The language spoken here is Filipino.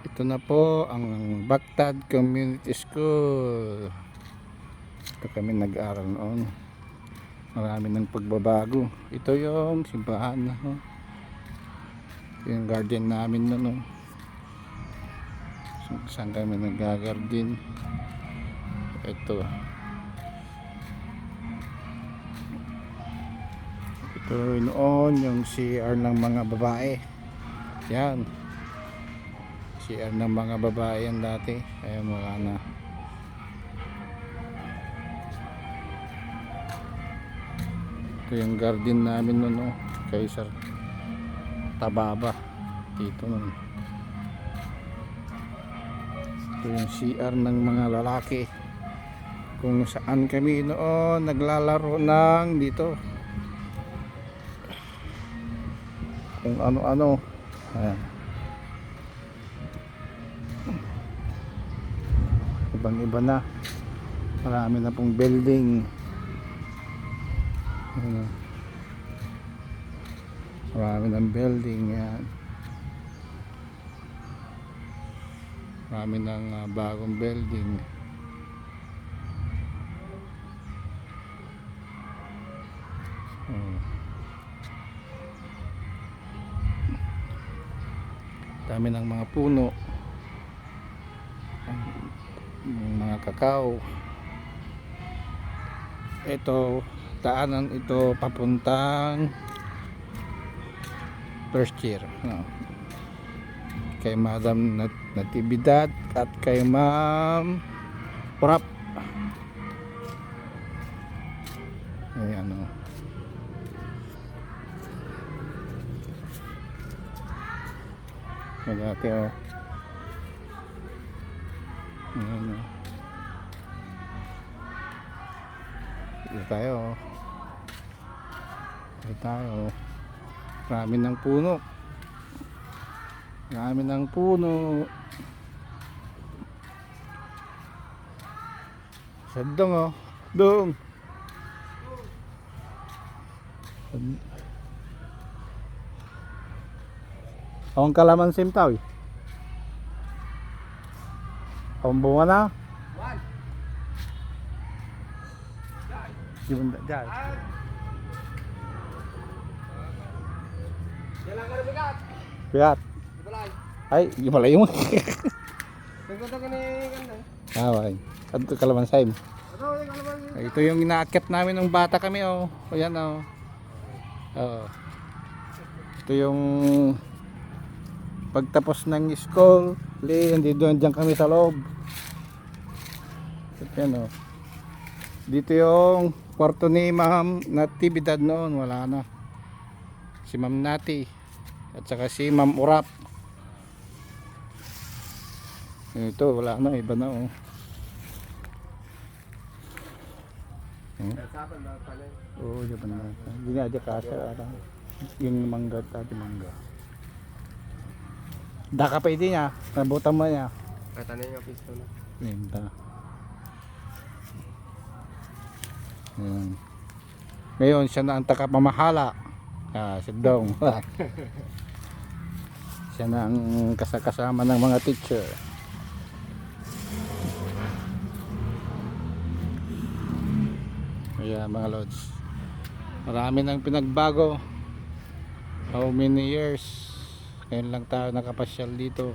Ito na po ang Bactad Community School. Ito kami nag-aral noon. Marami ng pagbabago. Ito yung simbahan na. Ito yung garden namin noon. Saan kami nag-garden. Ito. Ito noon yung CR ng mga babae. Yan. CR ng mga babae yan dati. Kaya wala na. Ito yung garden namin noon, no? Kay Sir Tababa dito noon. Ito yung CR ng mga lalaki kung saan kami noon naglalaro ng dito kung ano-ano. Ayan. Ibang iba na, marami na pong building. Marami ng building yan. Marami ng bagong building. Dami ng mga puno, mga kakao. Ito, daanan ito papuntang first year, no? Kay Madam Natividad at kay Ma'am Urap. Ayan, no? Dati, oh. Ayan, no? Dito tayo, oh. Dito tayo. Marami ng puno. Marami ng puno. Sadong, oh. Dong. Ang kalamansim tao, eh. Ang bunga na. Di ba dyan? Bigat. Ay, gimalay mo. Away. Ito kalamansim. Ito yung inaakit namin nung bata kami, oh. O yan, oh. Ito yung pagtapos ng school, hindi doon dyan kami sa loob. Yan, oh. Dito yung kwarto ni Ma'am Natividad noon, wala na. Si Ma'am Nati at saka si Ma'am Urap. Ito wala na, iba na, oh. Oh, di ba na? Hindi nga aja kasa, yung mangga tadi mangga. Daka pa hindi niya, nabutan mo niya. Kata na yung pisto na. Linda. Ayan. Ngayon siya na ang takapamahala. Si Dong. Siya na ang kasama ng mga teacher. Ayan, mga lods. Marami nang pinagbago. How many years? Ngayon lang tayo nakapasyal dito.